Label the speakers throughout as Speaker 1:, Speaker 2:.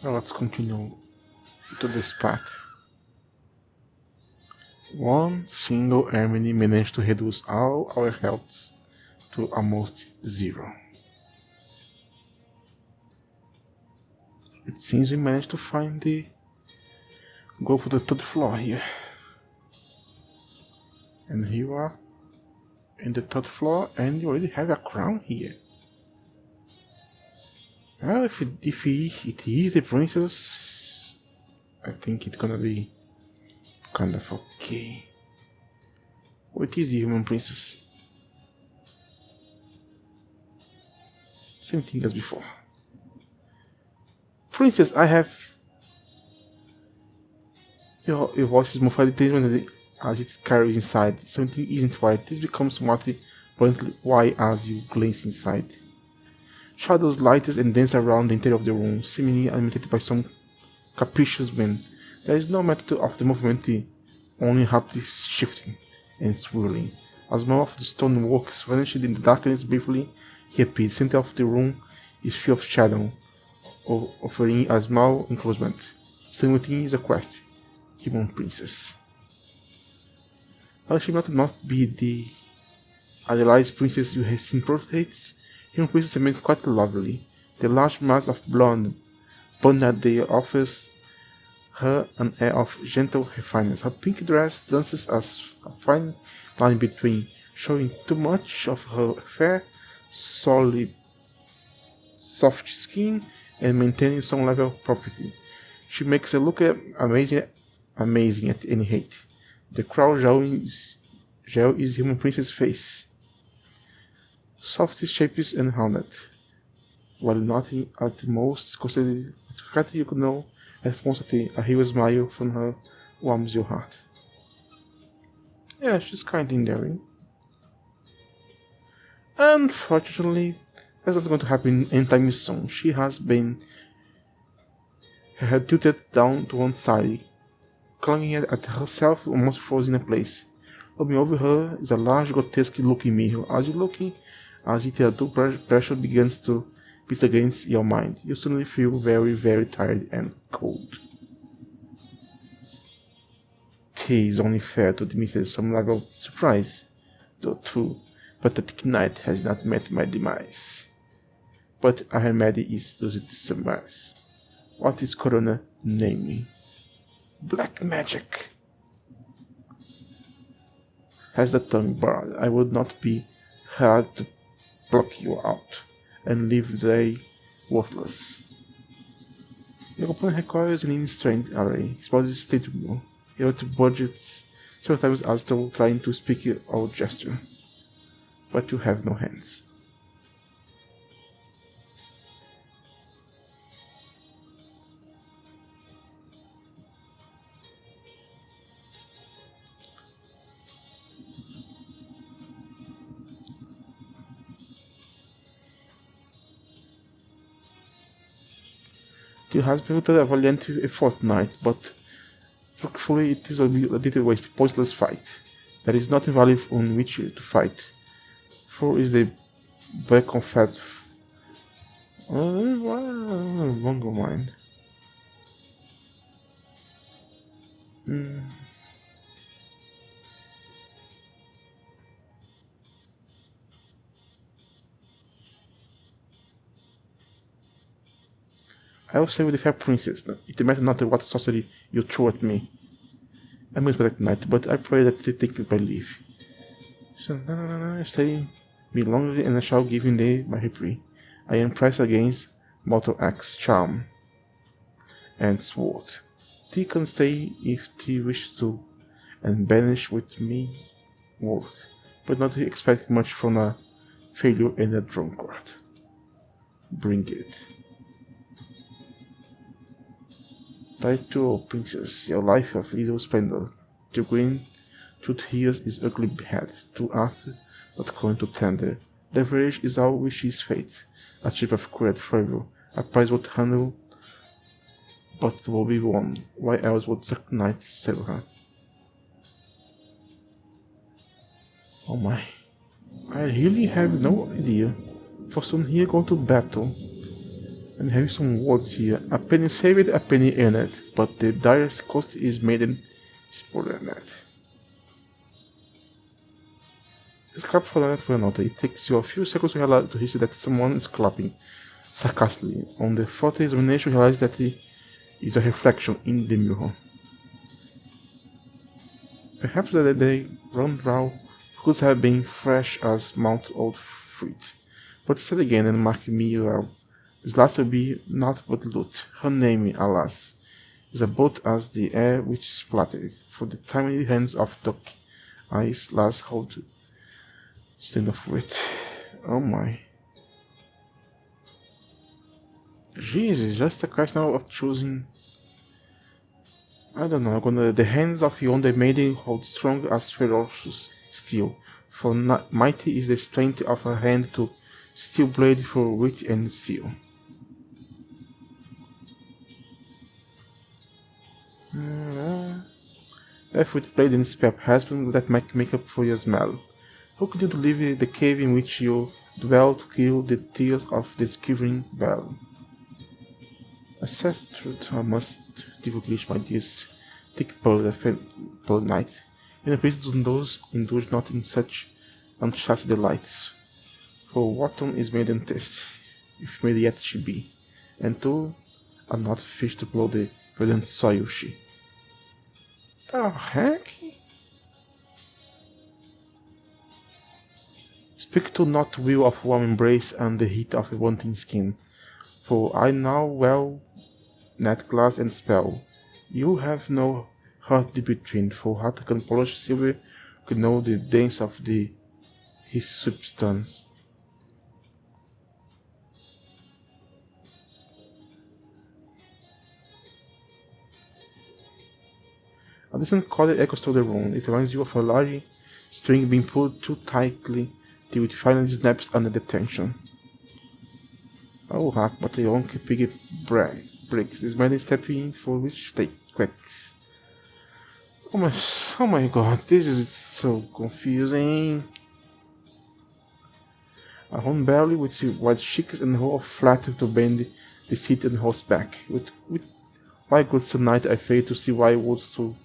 Speaker 1: Now let's continue to this path. One single enemy managed to reduce all our health to almost zero. It seems we managed to find the go for the third floor here. And here you are in the third floor, and you already have a crown here. Well, if it is the princess, I think it's gonna be kind of okay. What is the human princess? Same thing as before. Princess, I have... Your voice is muffled as it carries inside. Something isn't right. This becomes smartly bluntly why as you glance inside. Shadows lighten and dance around the interior of the room, seemingly animated by some capricious wind. There is no method of the movement, only rapidly shifting and swirling. As more of the stoneworks vanished in the darkness briefly, he appeared. The center of the room is free of shadow, offering a small enclosement. Standing within is a quest, human princess. While she might not be the idealized princess you have seen portraits, human princess remains quite lovely. The large mass of blonde bun at the offers her an air of gentle refinement. Her pink dress dances as a fine line between showing too much of her fair, solid, soft skin and maintaining some level of property. She makes her look amazing at any rate. The crown gel is human princess face. Soft shapes and rounded, while nothing at the most considered you could know at constantly a real smile from her warms your heart. Yeah, she's kind of endearing. Unfortunately, that's not going to happen anytime soon. She has been her head tilted down to one side, clunging at herself, almost frozen in place. Looming over her is a large, grotesque-looking mirror. As you look as if the dull pressure begins to beat against your mind, you suddenly feel very, very tired and cold. It is only fair to admit some level of surprise, though true, pathetic night has not met my demise. But a remedy is easy to surmise. What is Corona namely? Black magic. Has the tongue barred, I would not be hard to pluck you out and leave they worthless. Your opponent requires an instinct array. His body is stable. He ought to budgets several times as though trying to speak or gesture. But you have no hands. You have built a valiant fortnight, but truthfully it is a little waste, pointless fight. There is nothing valuable on which to fight. For is the black of fat. Wrong of mine. I will say with the fair princess, it matters not what sorcery you throw at me. I'm going to protect night, but I pray that they take my leave. So, no, stay me longer and I shall give in thee my reprieve. I am pressed against mortal axe, charm, and sword. Thee can stay if thee wish to, and banish with me work, but not expect much from a failure and a drunkard. Bring it. Tied to, O princess, your life of little splendor. To green, to tears is ugly head, to earth, not coin to tender. Leverage is all which is fate, a chip of cruel fervor, a prize would handle, but will be won. Why else would the knight sell her? Oh my, I really have no idea. For some here go to battle. And have some words here. A penny saved, a penny earned, but the direst cost is maiden spoiled. Scrap for the for another. It takes you a few seconds to realize to see that someone is clapping sarcastically. On the fourth examination, you realize that it is a reflection in the mirror. Perhaps the day round row could have been fresh as Mount Old fruit. But said again and mark me well. This last will be naught but loot. Her name, alas, is about as the air which splattered, for the tiny hands of duck eyes last hold stand of wit. Oh my. Jesus, just a question of choosing. I don't know, the hands of yonder maiden hold strong as ferocious steel, for mighty is the strength of her hand to steel blade for wit and seal. Barefoot blade and spare husband that might make up for your smell. How could you leave the cave in which you dwell to kill the tears of the quivering bell? Assess truth, I must divulge my dears, thick pearl night, and the priest those indulge not in such unchaste delights. For Wharton is maiden taste, if made yet she be, and two are not fish to blow the verdant soil she. The heck? Speak to not will of warm embrace and the heat of a wanting skin, for I know well net glass and spell. You have no heart deep between, for heart can polish silver could know the dance of his substance. A distant chord echoes through the room. It reminds you of a large string being pulled too tightly till it finally snaps under the tension. Oh, heck, but the onky piggy breaks. This man is stepping for which they quacks. Oh my god, this is so confusing. A horn belly with white cheeks and whole flat to bend the seat and horseback. With why good tonight I fail to see why woods to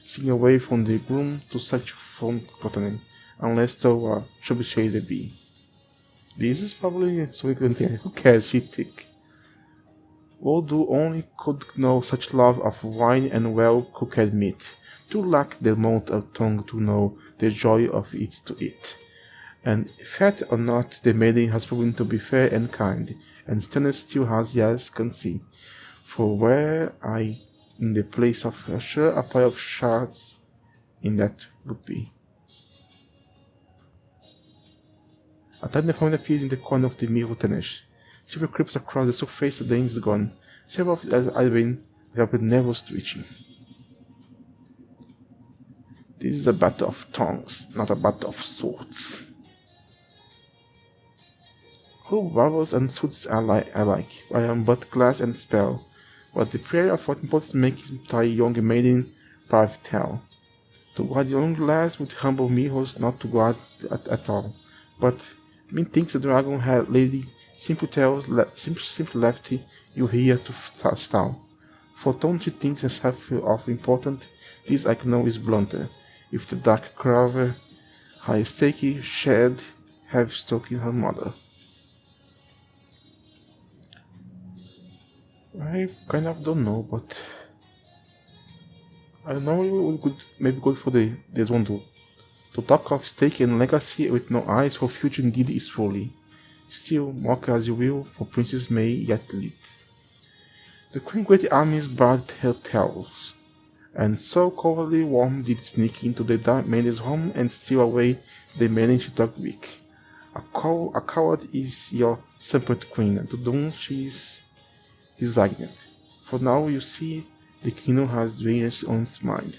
Speaker 1: sing away from the groom to such fun cottoning, unless thou should shaded be. This is probably so we can think, who cares, she thick. Would do only could know such love of wine and well cooked meat, to lack the mouth of tongue to know the joy of it to eat. And fat or not, the maiden has proven to be fair and kind, and Stannis still has yes can see. For were I in the place of her, sure a pile of shards in that would be. A tiny fountain appears in the corner of the mirror tennis. Silver creeps across the surface, the dane is gone. Several of it has been helped nervous twitching. This is a battle of tongues, not a battle of swords. Who barbers and suits are alike. I am but glass and spell, but the prayer of what importance makes thy young maiden private tell. To guard young lass with humble mirrors, not to guard at all. But methinks the dragon had lady simple tells simply lefty you here to stall. For don't she thinks herself of important, this I know is blunter. If the dark crover high stakey shed have stuck in her mother. I kind of don't know, but I know we could maybe go for this one to talk of stake and legacy with no eyes for future indeed is folly. Still, mock as you will, for princes may yet lead. The queen great armies barred her tales, and so cowardly Worm did sneak into the maiden's home and steal away the maiden she took weak. A coward is your serpent queen, to whom she is resigned. For now you see the kingdom has vengeance on its mind.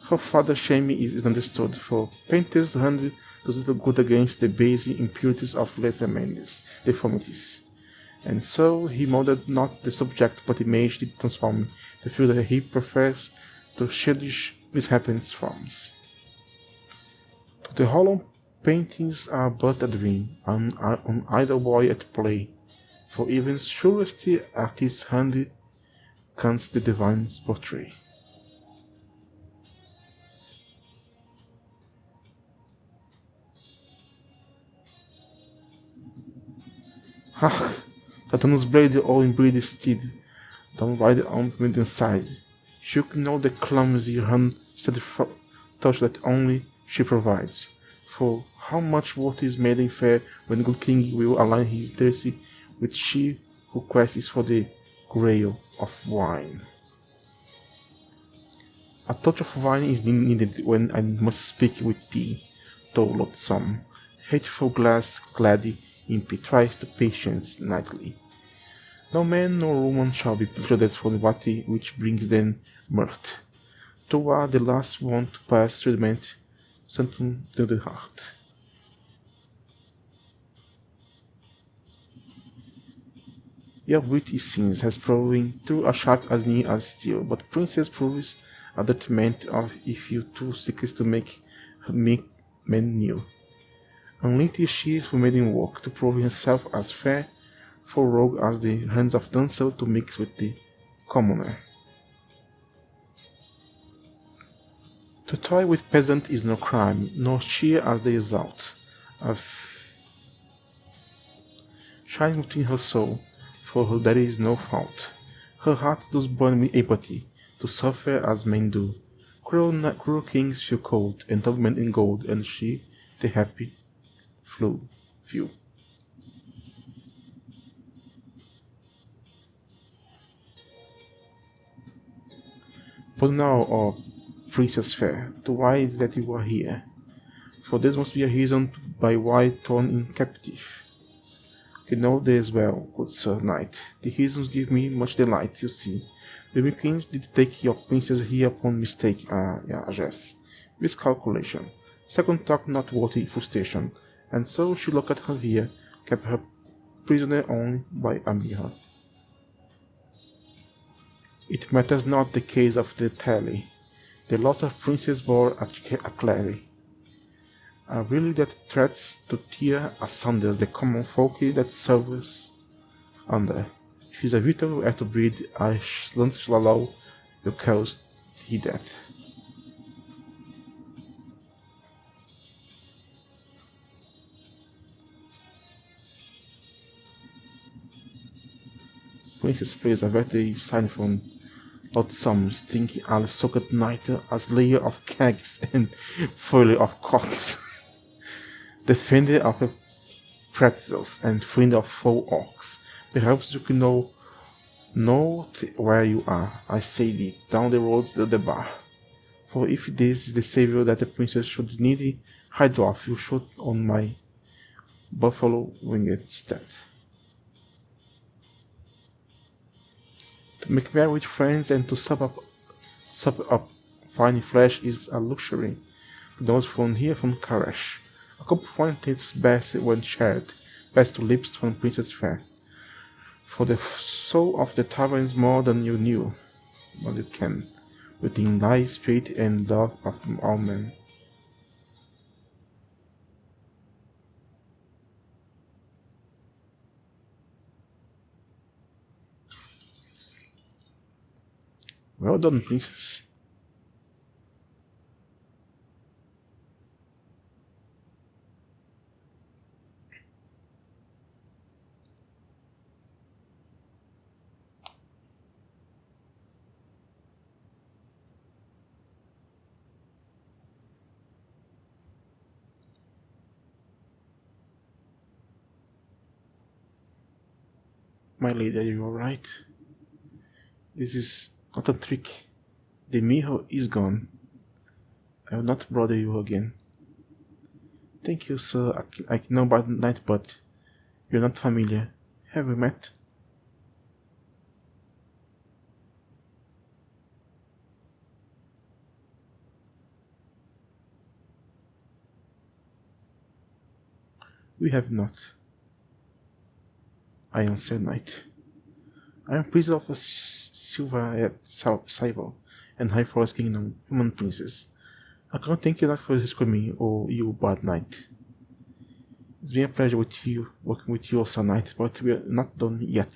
Speaker 1: Her father's shame is understood, for painters hand does little good against the base impurities of lesser men's deformities. And so he molded not the subject but image did transform, to feel that he prefers to childish mishaps forms. The hollow paintings are but a dream, an idle boy at play. For even surest artist's hand can't the divines portray. Ha! Satan's blade all inbreed steed, down by the arm went inside. Shook not the clumsy hand steady touch that only she provides. For how much worth is maiden fair when good king will align his thirsty with she who quests for the grail of wine. A touch of wine is needed when I must speak with thee, thou loathsome, hateful glass clad imp tries to patience nightly. No man nor woman shall be judged for the body which brings them mirth. Thou art the last one to pass treatment, something to the heart. Your wit, it seems, has proven through a sharp as near as steel, but princess proves a detriment of if you too seekest to make men new. Unlit is she who made him work to prove himself as fair for rogue as the hands of damsel to mix with the commoner. To toy with peasant is no crime, nor cheer as they exalt. A shines within her soul, for her there is no fault. Her heart does burn with apathy, to suffer as men do. Cruel kings feel cold, and dog men in gold, and she, the happy, few. But now, O Princess fair, to why is that you are here? For this must be a reason by why torn in captive. You know this well, good sir knight. The reasons give me much delight, you see. The king did take your princess here upon mistake, yes, miscalculation. Second talk not worthy frustration, and so she looked at her here, kept her prisoner only by a mirror. It matters not the case of the tally. The loss of princess bore a clary. A really that threats to tear asunder the common folk that serves under. She's a vital at to breed a slant will cause he death. Princess plays a very sign from Lord Sums, thinking I'll soak night as layer of kegs and foil of cocks. Defender of the pretzels and friend of foul orcs. Perhaps you can know where you are, I say thee, down the road to the bar. For if this is the savior that the princess should need, hide off, you shoot on my buffalo winged step. To make merry with friends and to sup up fine flesh is a luxury. Those from here from Karesh. A cup of wine tastes best when shared, best to lips from Princess fair. For the soul of the tavern is more than you knew, but you can, within lies spirit and love of all men. Well done, princess. My lady, are you alright? This is not a trick. The mirror is gone. I will not bother you again. Thank you, sir. I know about night, but you're not familiar. Have we met? We have not. I answered Knight. I am prisoner of a Silver Cyber and High Forest Kingdom, human princess. I can't thank you enough for screaming or you bad night. It's been a pleasure working with you also night, but we're not done yet.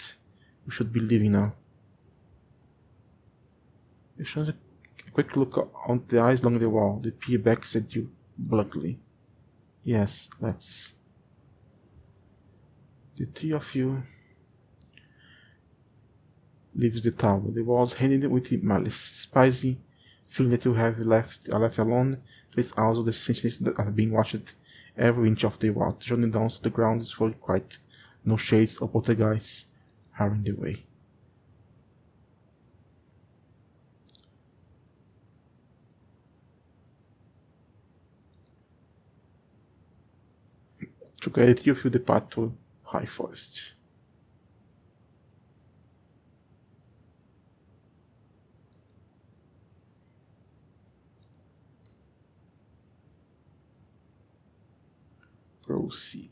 Speaker 1: We should be leaving now. You should a quick look on the eyes along the wall. They peer back at you bluntly. Yes, let's. The three of you leaves the tower. The walls handed with malice. Spicy, feeling that you have are left alone. It's also the sensation that are being watched every inch of the wall. Turning down to the ground is fully quiet. No shades or poltergeists are in the way. Together, you feel the path to High Forest. Proceed.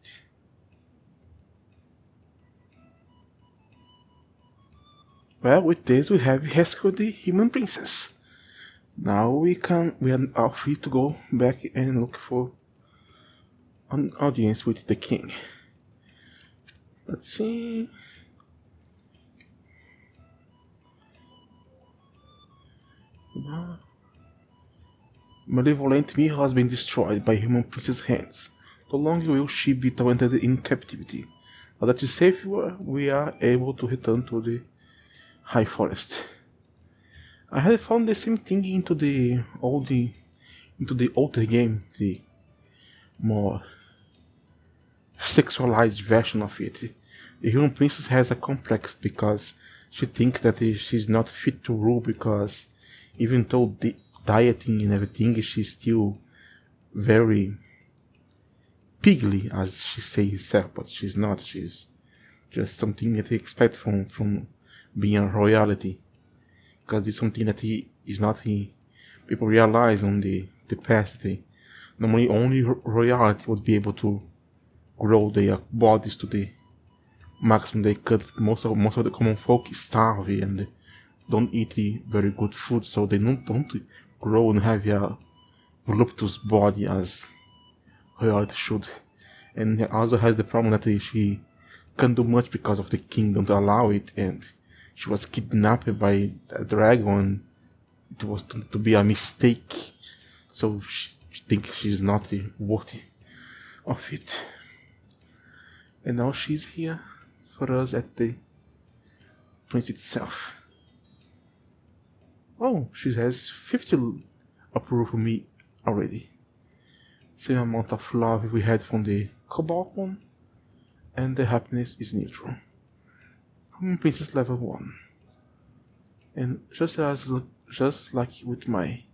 Speaker 1: Well, with this we have rescued the human princess. Now we are free to go back and look for an audience with the king. Let's see. Malevolent mirror has been destroyed by human princess hands. No longer will she be tormented in captivity. Now that is safe, we are able to return to the High Forest. I had found the same thing into the older game, the more sexualized version of it. The human princess has a complex because she thinks that she's not fit to rule because even though dieting and everything, she's still very pigly, as she says herself, but she's not. She's just something that they expect from being a royalty, because it's something that people realize on the past. Normally only royalty would be able to grow their bodies to the maximum they could. Most of the common folk starve and don't eat very good food, so they don't grow and have a voluptuous body as royalty should. And also has the problem that she can't do much because of the king don't allow it, and she was kidnapped by a dragon. It was to be a mistake, so she thinks she's not worthy of it. And now she's here for us at the prince itself. Oh, she has 50 approval from me already. Same amount of love we had from the cobalt one, and the happiness is neutral. Princess level 1. And just like with my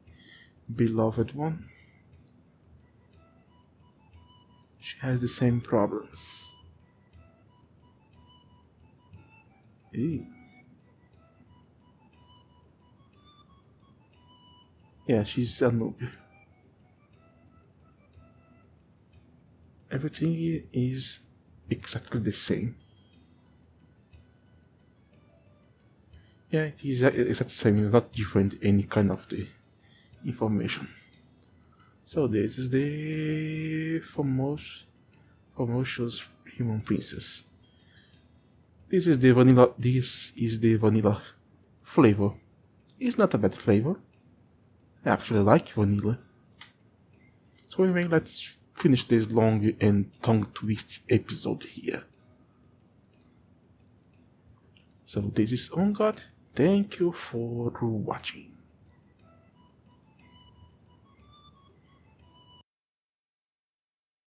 Speaker 1: beloved one, she has the same problems. Ew. Yeah, she's a noob. Everything is exactly the same. Yeah, it is exactly the same. It's not different any kind of the information. So this is the famous human princess. This is the vanilla. This is the vanilla flavor. It's not a bad flavor. I actually like vanilla. So anyway, let's finish this long and tongue twist episode here. So this is On God. Thank you for watching.